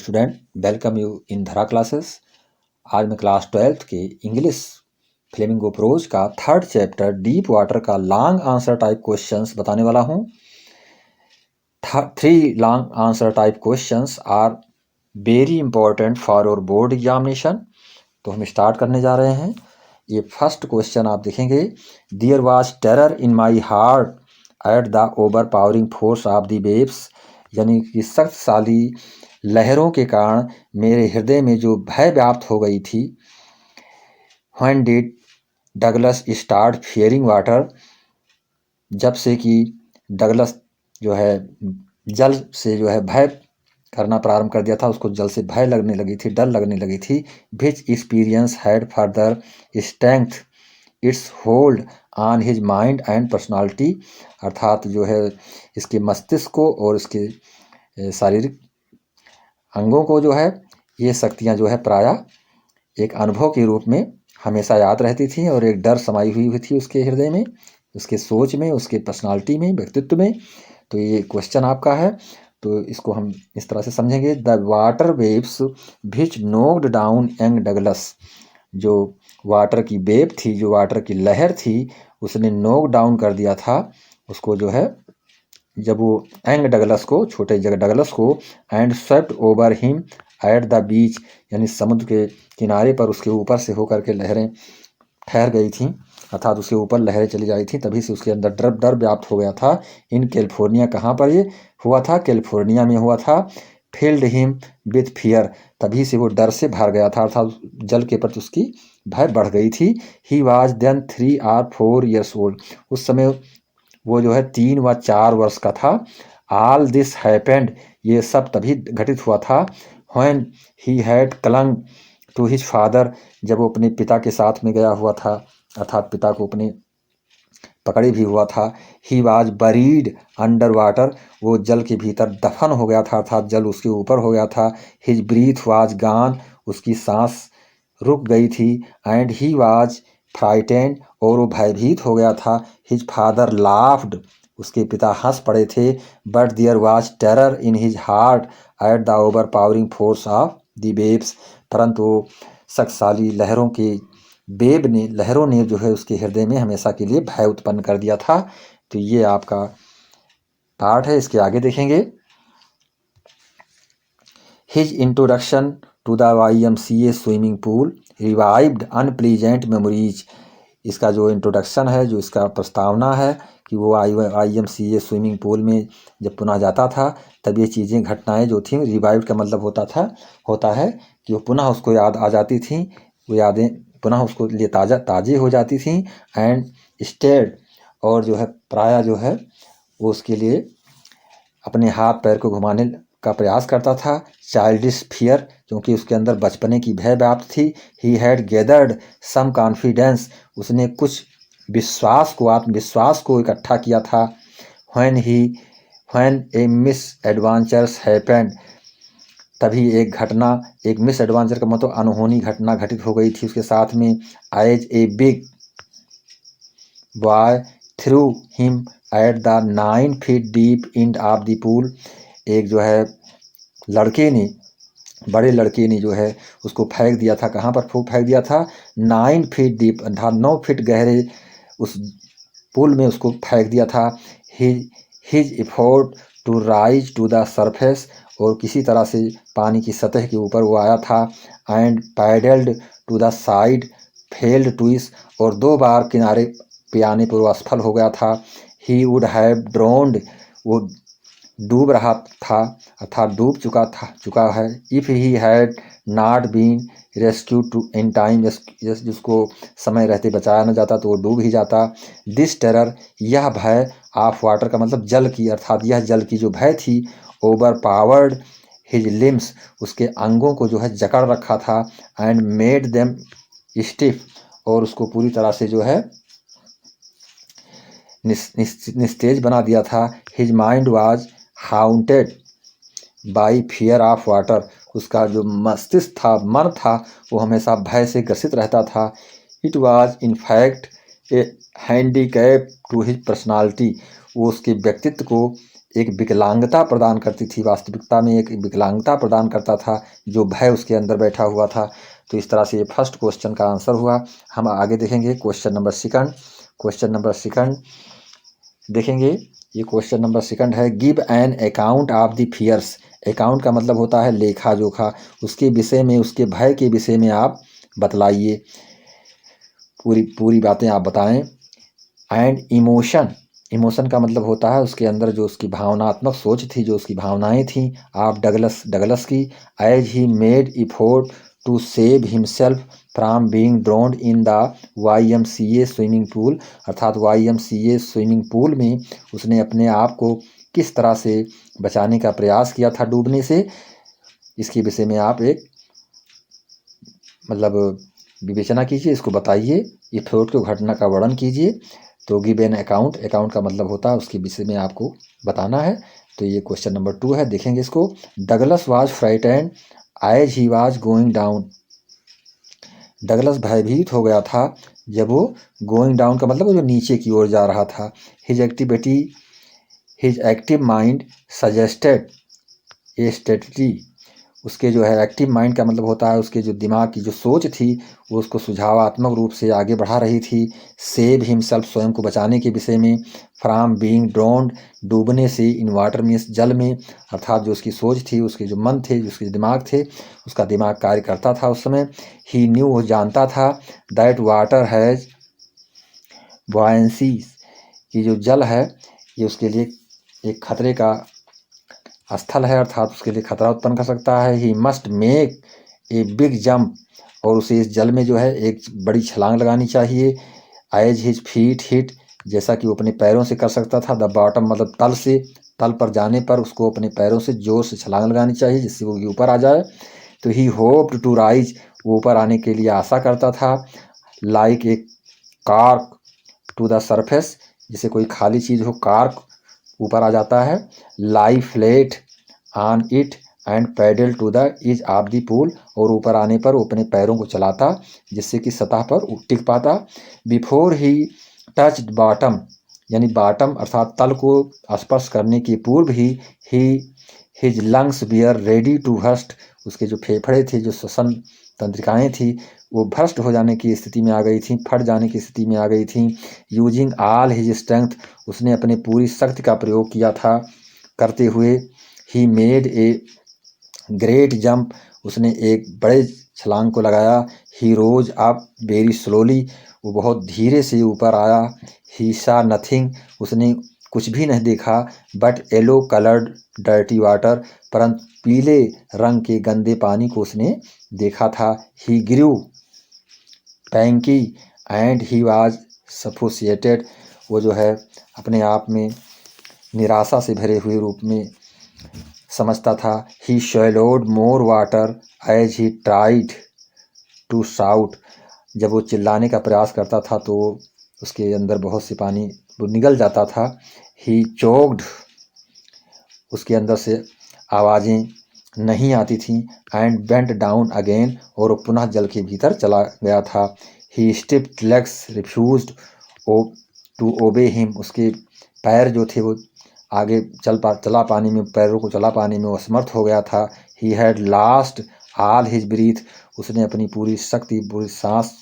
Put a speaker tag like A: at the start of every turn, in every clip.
A: Student, welcome you in धरा classes. आज मैं क्लास 12th के इंग्लिश फ्लेमिंगो प्रोज का 3rd चैप्टर डीप वाटर का लॉन्ग आंसर टाइप क्वेश्चंस बताने वाला हूँ। 3 long answer type questions are very important for your board examination. तो हम स्टार्ट करने जा रहे हैं। ये फर्स्ट क्वेश्चन आप देखेंगे, there was terror in my heart at the overpowering force of the waves, यानी कि शक्तिशाली लहरों के कारण मेरे हृदय में जो भय व्याप्त हो गई थी। When did Douglas start fearing water, जब से कि डगलस जो है जल से जो है भय करना प्रारंभ कर दिया था, उसको जल से भय लगने लगी थी, डर लगने लगी थी। Which experience had further strength its hold on his mind and personality, अर्थात जो है इसके मस्तिष्क को और इसके शारीरिक अंगों को जो है ये शक्तियाँ जो है प्रायः एक अनुभव के रूप में हमेशा याद रहती थी और एक डर समाई हुई थी उसके हृदय में, उसके सोच में, उसके पर्सनालिटी में, व्यक्तित्व में। तो ये क्वेश्चन आपका है, तो इसको हम इस तरह से समझेंगे। The water waves which knocked down young Douglas, जो वाटर की वेव थी, जो वाटर की लहर थी, उसने नोक डाउन कर दिया था उसको जो है, जब वो यंग डगलस को, छोटे जगह डगलस को, and swept over him at the beach, यानी समुद्र के किनारे पर उसके ऊपर से होकर के लहरें ठहर गई थी, अर्थात उसके ऊपर लहरें चली आई थी। तभी से उसके अंदर डर व्याप्त हो गया था। इन कैलिफोर्निया, कहाँ पर ये हुआ था? कैलिफोर्निया में हुआ था। फिल्ड हिम विथ फियर, तभी से वो डर से भर गया था, अर्थात जल के प्रति उसकी भय बढ़ गई थी। He was then 3 or 4 years old, उस समय वो जो है 3 व 4 वर्ष का था। ऑल दिस हैपेंड, ये सब तभी घटित हुआ था। When he had clung to his father, जब वो अपने पिता के साथ में गया हुआ था, अर्थात पिता को अपने पकड़े भी हुआ था। He was buried under water, वो जल के भीतर दफन हो गया था, अर्थात जल उसके ऊपर हो गया था। हिज ब्रीथ वाज गॉन, उसकी सांस रुक गई थी। एंड ही वाज फ्राइटेंड, और वो भयभीत हो गया था। हिज फादर लाफ्ड, उसके पिता हंस पड़े थे। But there was terror in his heart at the overpowering force of the waves, परंतु शक्तिशाली लहरों ने जो है उसके हृदय में हमेशा के लिए भय उत्पन्न कर दिया था। तो ये आपका पार्ट है। इसके आगे देखेंगे, his introduction to the YMCA swimming pool revived unpleasant memories, इसका जो इंट्रोडक्शन है, जो इसका प्रस्तावना है कि वो YMCA स्विमिंग पूल में जब पुनः जाता था, तब ये चीज़ें, घटनाएं जो थी, रिवाइव्ड का मतलब होता है कि वो पुनः उसको याद आ जाती थी, वो यादें पुनः उसको लिए ताज़ी हो जाती थी। एंड स्टेड, और जो है प्रायः जो है वो उसके लिए अपने हाथ पैर को घुमाने का प्रयास करता था। चाइल्डिश फियर, क्योंकि उसके अंदर बचपने की भय व्याप्त थी। He had gathered some confidence, उसने कुछ आत्मविश्वास को इकट्ठा किया था। When a misadventures happened, तभी एक मिस एडवेंचर का मतलब अनहोनी घटना घटित हो गई थी उसके साथ में। As a big boy threw him at the 9 feet deep end of the pool, एक जो है बड़े लड़के ने जो है उसको फेंक दिया था। कहाँ पर फेंक दिया था? 9 feet डीप, 9 फीट गहरे उस पूल में उसको फेंक दिया था। His effort to rise to the surface, और किसी तरह से पानी की सतह के ऊपर वो आया था। And paddled to the side failed twice, और 2 बार किनारे पे आने पर वो असफल हो गया था। ही वुड हैव ड्रोन्ड, वो डूब रहा था, अर्थात डूब चुका है। If he had not been rescued to in time, जिसको समय रहते बचाया न जाता तो वो डूब ही जाता। दिस टेरर, यह भय, ऑफ वाटर का मतलब जल की, अर्थात यह जल की जो भय थी, ओवर पावर्ड हिज लिम्स, उसके अंगों को जो है जकड़ रखा था। एंड मेड देम स्टिफ, और उसको पूरी तरह से जो है निस्तेज बना दिया था। His mind was haunted by fear of water, उसका जो मस्तिष्क था, मन था, वो हमेशा भय से ग्रसित रहता था। It was in fact a handicap to his personality, वो उसके व्यक्तित्व को एक विकलांगता प्रदान करती थी, वास्तविकता में एक विकलांगता प्रदान करता था जो भय उसके अंदर बैठा हुआ था। तो इस तरह से ये फर्स्ट क्वेश्चन का आंसर हुआ। हम आगे देखेंगे क्वेश्चन नंबर सेकंड देखेंगे। ये क्वेश्चन नंबर सेकंड है, give an account of the fears. Account का मतलब होता है लेखा जोखा, उसके विषय में, उसके भय के विषय में आप बतलाइए, पूरी बातें आप बताएं। एंड इमोशन का मतलब होता है उसके अंदर जो उसकी भावनात्मक सोच थी, जो उसकी भावनाएं थी, आप डगलस की। As he made effort to save himself from being drowned in the YMCA swimming pool, अर्थात YMCA स्विमिंग पूल में उसने अपने आप को किस तरह से बचाने का प्रयास किया था डूबने से, इसके विषय में आप एक मतलब विवेचना कीजिए, इसको बताइए, ये फ्लोट की घटना का वर्णन कीजिए। तो गिव एन अकाउंट का मतलब होता है उसके विषय में आपको बताना है। तो ये क्वेश्चन नंबर 2 है, देखेंगे इसको। Douglas was frightened as he was going down. Douglas भयभीत हो गया था जब वो गोइंग डाउन का मतलब वो जो नीचे की ओर जा रहा था। हिज एक्टिव माइंड सजेस्टेड ए स्ट्रेटजी। उसके जो है एक्टिव माइंड का मतलब होता है उसके जो दिमाग की जो सोच थी वो उसको सुझावात्मक रूप से आगे बढ़ा रही थी। सेव हिमसेल्फ, स्वयं को बचाने के विषय में। फ्रॉम बीइंग ड्रोन्ड, डूबने से। इन वाटर मीन्स जल में, अर्थात जो उसकी सोच थी, उसके जो मन थे, जो उसके दिमाग थे, उसका दिमाग कार्य करता था उस समय। ही न्यू, वो जानता था, दैट वाटर हैज बॉयंसी, कि जो जल है ये उसके लिए एक खतरे का स्थल है, अर्थात उसके लिए खतरा उत्पन्न कर सकता है। He must make a big jump, और उसे इस जल में जो है एक बड़ी छलांग लगानी चाहिए। एज हिज फीट हिट, जैसा कि वो अपने पैरों से कर सकता था। द बॉटम मतलब तल से, तल पर जाने पर उसको अपने पैरों से जोर से छलांग लगानी चाहिए जिससे वो ऊपर आ जाए। तो ही होप्ड टू राइज, वो ऊपर आने के लिए आशा करता था। Like a cork to the surface, जैसे कोई खाली चीज़ हो, कार्क ऊपर आ जाता है। Lie flat on it and paddle to the edge of the pool, और ऊपर आने पर वो अपने पैरों को चलाता जिससे कि सतह पर टिक पाता। बिफोर ही टच्ड बॉटम, यानी बॉटम अर्थात तल को स्पर्श करने के पूर्व ही his lungs were ready to burst, उसके जो फेफड़े थे, जो श्वसन तंत्रिकाएं थी, वो भ्रष्ट हो जाने की स्थिति में आ गई थी, फट जाने की स्थिति में आ गई थी। यूजिंग ऑल हिज स्ट्रेंथ, उसने अपने पूरी शक्ति का प्रयोग किया था करते हुए। He made a great jump, उसने एक बड़े छलांग को लगाया। ही रोज अप वेरी स्लोली, वो बहुत धीरे से ऊपर आया। ही सा नथिंग, उसने कुछ भी नहीं देखा। But yellow coloured dirty water, परंतु पीले रंग के गंदे पानी को उसने देखा था। ही ग्रू पैंकी एंड ही वाज सफोसिएटेड, वो जो है अपने आप में निराशा से भरे हुए रूप में समझता था। He swallowed more water as he tried to shout, जब वो चिल्लाने का प्रयास करता था तो उसके अंदर बहुत से पानी वो निगल जाता था। ही चोक्ड, उसके अंदर से आवाज़ें नहीं आती थीं। एंड बेंट डाउन अगेन, और वो पुनः जल के भीतर चला गया था। His stiffened legs refused to obey him, उसके पैर जो थे वो आगे चला पाने में, पैरों को चला पाने में वो असमर्थ हो गया था। He had lost all his breath, उसने अपनी पूरी शक्ति, पूरी सांस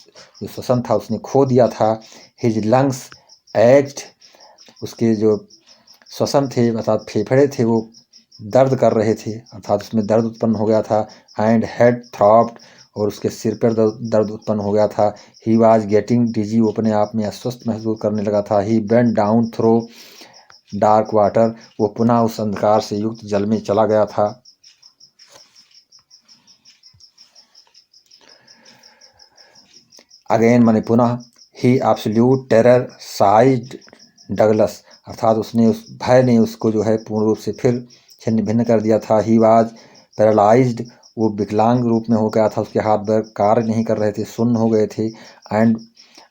A: जो श्वसन था उसने खो दिया था। हिज लंग्स एक्ट, उसके जो श्वसन थे अर्थात फेफड़े थे वो दर्द कर रहे थे, अर्थात उसमें दर्द उत्पन्न हो गया था। एंड हेड थ्रॉब्ड, और उसके सिर पर दर्द उत्पन्न हो गया था। ही वाज गेटिंग डिजी, वो अपने आप में अस्वस्थ महसूस करने लगा था। He went down through dark water, वो पुनः उस अंधकार से युक्त जल में चला गया था। अगेन माने पुनः। ही एब्सोल्यूट टेरर साइड डगलस, अर्थात उसने उस भय ने उसको जो है पूर्ण रूप से फिर छिन्न भिन्न कर दिया था। ही वाज पैरालाइज्ड, वो विकलांग रूप में हो गया था, उसके हाथ पैर कार्य नहीं कर रहे थे, सुन्न हो गए थे। एंड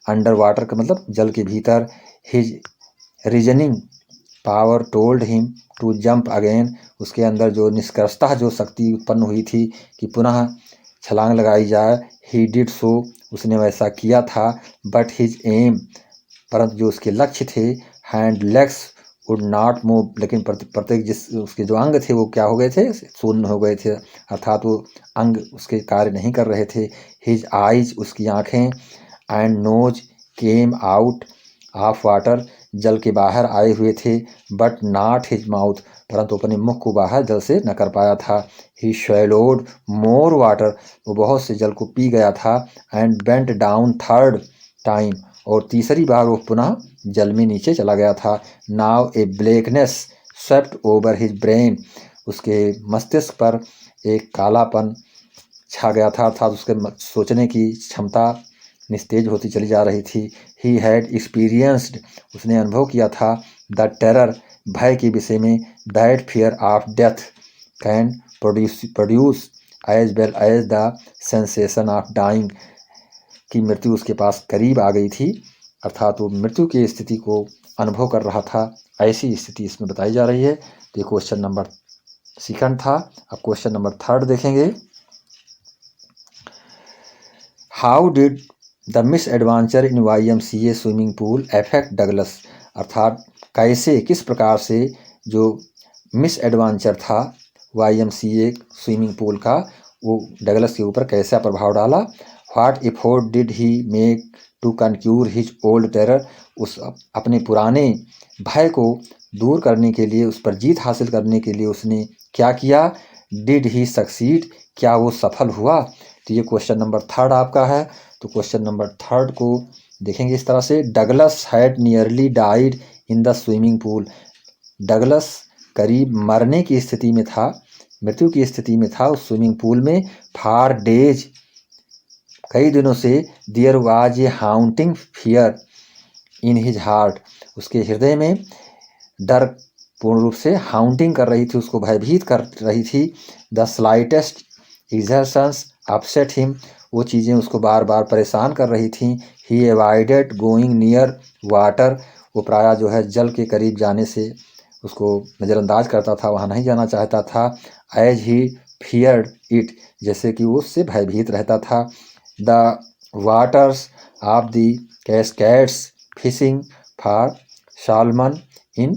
A: अंडर वाटर का मतलब जल के भीतर। His reasoning power told him to jump again, उसके अंदर जो निष्कर्षतः जो शक्ति उत्पन्न हुई थी कि पुनः छलांग लगाई जाए। ही डिड सो, उसने वैसा किया था। बट हिज एम, परंतु जो उसके लक्ष्य थे, hand legs, would not move, लेकिन प्रत्येक जिस उसके जो अंग थे वो क्या हो गए थे, शून्य हो गए थे, अर्थात वो अंग उसके कार्य नहीं कर रहे थे। हिज आइज, उसकी आँखें, and nose came out of water, जल के बाहर आए हुए थे। बट नॉट हिज माउथ, परंतु अपने मुख को बाहर जल से न कर पाया था। ही स्वैलोड मोर वाटर, वो बहुत से जल को पी गया था। And bent down third time, और तीसरी बार वो पुनः जल में नीचे चला गया था। Now a blackness swept over his brain, उसके मस्तिष्क पर एक कालापन छा गया था, अर्थात उसके सोचने की क्षमता निस्तेज होती चली जा रही थी। ही हैड एक्सपीरियंस्ड, उसने अनुभव किया था, द टेरर, भय के विषय में, that fear of death can produce as well as the sensation of dying, की मृत्यु उसके पास करीब आ गई थी, अर्थात वो मृत्यु की स्थिति को अनुभव कर रहा था, ऐसी स्थिति इसमें बताई जा रही है। तो ये क्वेश्चन नंबर सेकंड था। अब क्वेश्चन नंबर थर्ड देखेंगे। How did the misadventure in YMCA swimming pool affect Douglas, अर्थात कैसे, किस प्रकार से जो मिस एडवेंचर था YMCA स्विमिंग पूल का, वो डगलस के ऊपर कैसा प्रभाव डाला। What effort did he make to conquer his old terror, उस अपने पुराने भय को दूर करने के लिए, उस पर जीत हासिल करने के लिए उसने क्या किया। डिड ही सक्सीड, क्या वो सफल हुआ। तो ये क्वेश्चन नंबर थर्ड आपका है। तो क्वेश्चन नंबर थर्ड को देखेंगे इस तरह से। Douglas had nearly died in the swimming pool, Douglas करीब मरने की स्थिति में था, मृत्यु की स्थिति में था उस स्विमिंग पूल में। फॉर डेज, कई दिनों से। There was a haunting fear in his heart, उसके हृदय में डर पूर्ण रूप से हाउंटिंग कर रही थी, उसको भयभीत कर रही थी। द स्लाइटेस्ट एक्सर्शंस अपसेट हिम, वो चीज़ें उसको बार बार परेशान कर रही थीं। ही अवॉइडेड गोइंग नियर वाटर, वो प्रायः जो है जल के करीब जाने से उसको नज़रअंदाज करता था, वहाँ नहीं जाना चाहता था। एज ही फियर्ड इट, जैसे कि वो उससे भयभीत रहता था। The waters of the Cascades fishing for salmon in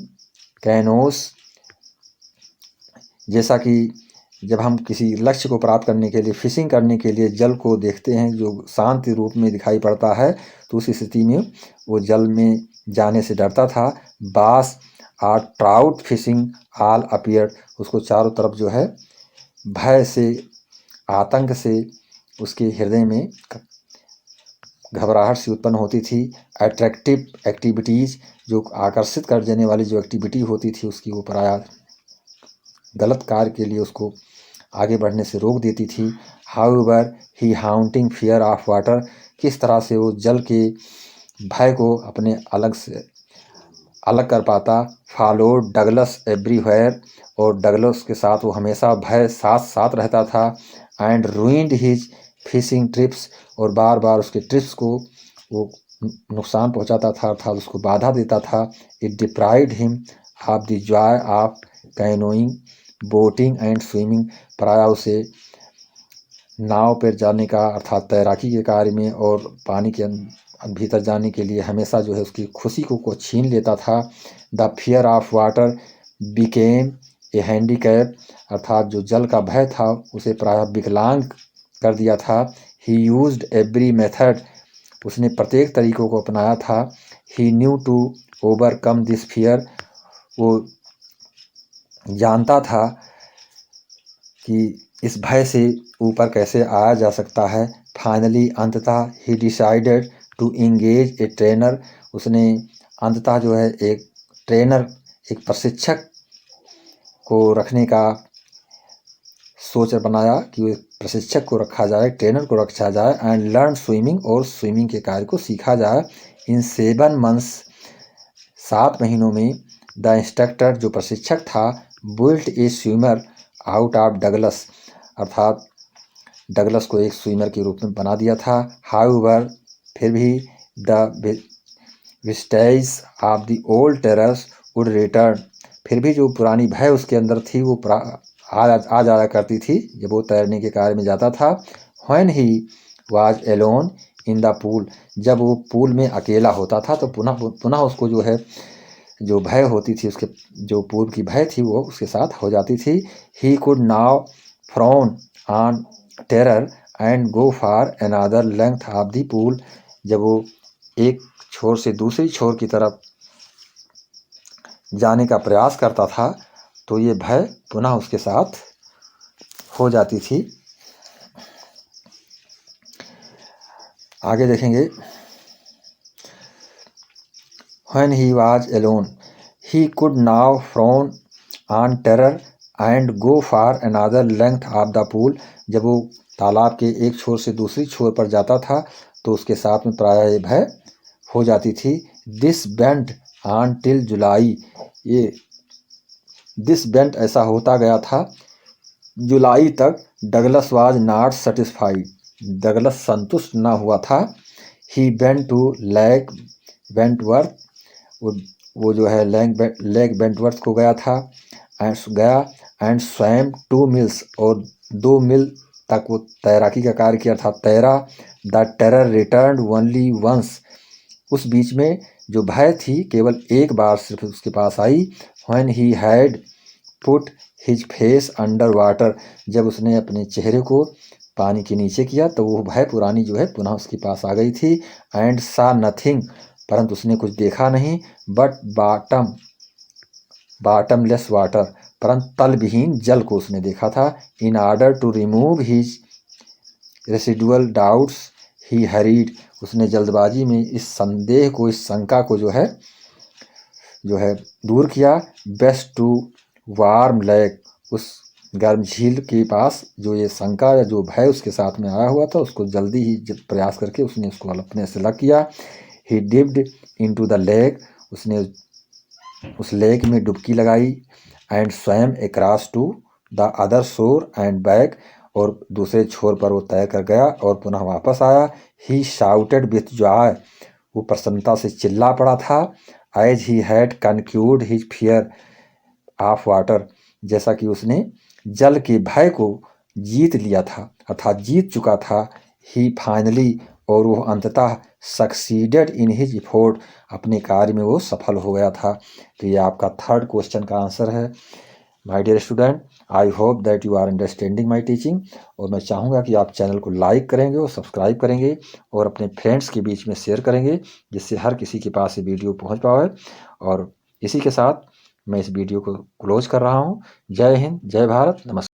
A: canoes, जैसा कि जब हम किसी लक्ष्य को प्राप्त करने के लिए, फिशिंग करने के लिए जल को देखते हैं जो शांति रूप में दिखाई पड़ता है, तो उस स्थिति में वो जल में जाने से डरता था। बास और ट्राउट फिशिंग ऑल अपीयर्ड, उसको चारों तरफ जो है भय से, आतंक से उसके हृदय में घबराहट सी उत्पन्न होती थी। अट्रैक्टिव एक्टिविटीज़, जो आकर्षित कर देने वाली जो एक्टिविटी होती थी उसकी वो प्रायः गलत कार्य के लिए उसको आगे बढ़ने से रोक देती थी। However he haunting fear of water, किस तरह से वो जल के भय को अपने अलग कर पाता। फॉलो डगलस एवरीवेयर, और डगलस के साथ वो हमेशा भय साथ साथ रहता था। And ruined his fishing trips, और बार बार उसके ट्रिप्स को वो नुकसान पहुंचाता था, अर्थात उसको बाधा देता था। It deprived him of the Joy of canoeing, boating and swimming, प्रायः उसे नाव पर जाने का, अर्थात तैराकी के कार्य में और पानी के भीतर जाने के लिए हमेशा जो है उसकी खुशी को छीन लेता था। The fear of water became a handicap, अर्थात जो जल का भय था उसे प्रायः विकलांग कर दिया था। ही यूज्ड एवरी मेथड, उसने प्रत्येक तरीकों को अपनाया था। He knew to overcome this fear, वो जानता था कि इस भय से ऊपर कैसे आया जा सकता है। फाइनली, अंततः, he decided to engage a trainer, उसने अंततः जो है एक ट्रेनर, एक प्रशिक्षक को रखने का सोच बनाया कि एक प्रशिक्षक को रखा जाए, ट्रेनर को रखा जाए। एंड लर्न स्विमिंग, और स्विमिंग के कार्य को सीखा जाए। इन 7 मंथ्स, 7 महीनों में, द इंस्ट्रक्टर, जो प्रशिक्षक था, built a swimmer out of Douglas, अर्थात डगलस को एक स्विमर के रूप में बना दिया था। हाउएवर, फिर भी, the vestige of the old terrors would return, फिर भी जो पुरानी भय उसके अंदर थी वो आ जाया करती थी जब वो तैरने के कार्य में जाता था। When he was alone in the pool, जब वो पूल में अकेला होता था तो पुनः उसको जो है जो भय होती थी, उसके जो पूल की भय थी वो उसके साथ हो जाती थी। He could now frown on terror and go for another length of the pool. जब वो एक छोर से दूसरी छोर की तरफ जाने का प्रयास करता था तो ये भय पुनः उसके साथ हो जाती थी। आगे देखेंगे, When he was alone, he could now frown on terror and go for another length of the pool। जब वो तालाब के एक छोर से दूसरी छोर पर जाता था तो उसके साथ में प्रायः ये भय हो जाती थी। दिस बेंट ऑन टिल जुलाई, ये दिस बेंट ऐसा होता गया था जुलाई तक। Douglas was not satisfied, Douglas संतुष्ट न हुआ था। ही बेंट टू लेक वेंटवर्थ, वो जो है लेक वेंटवर्थ को गया था एंड स्वैम 2 मील्स, और 2 मील तक वो तैराकी का कार्य किया था, तैरा। The terror return only once, उस बीच में जो भय थी केवल एक बार सिर्फ उसके पास आई। When he had put his face under water, जब उसने अपने चेहरे को पानी के नीचे किया तो वो भय पुरानी जो है पुनः उसके पास आ गई थी। एंड सा नथिंग, परंतु उसने कुछ देखा नहीं। बट बॉटमलेस वाटर, परंतु तल विहीन जल को उसने देखा था। In order to remove his residual doubts he hurried, उसने जल्दबाजी में इस संदेह को, इस शंका को जो है दूर किया। बेस्ट टू वार्म लेक, उस गर्म झील के पास जो ये शंका या जो भय उसके साथ में आया हुआ था उसको जल्दी ही प्रयास करके उसने उसको अपने से अलग किया। He dipped into the lake, उसने उस लेक में डुबकी लगाई। And swam across to the other shore and back, और दूसरे छोर पर वो तय कर गया और पुनः वापस आया। ही शाउटेड विथ जॉय, वो प्रसन्नता से चिल्ला पड़ा था। As he had conquered his fear of water, जैसा कि उसने जल के भय को जीत लिया था अर्थात जीत चुका था। ही फाइनली, और वो अंततः सक्सीडेड इन हिज एफोर्ट, अपने कार्य में वो सफल हो गया था। तो ये आपका थर्ड क्वेश्चन का आंसर है। My dear student, I hope that you are understanding my teaching, और मैं चाहूँगा कि आप चैनल को लाइक करेंगे और सब्सक्राइब करेंगे और अपने फ्रेंड्स के बीच में शेयर करेंगे, जिससे हर किसी के पास ये वीडियो पहुँच पाए। और इसी के साथ मैं इस वीडियो को क्लोज कर रहा हूँ। जय हिंद, जय भारत, नमस्कार।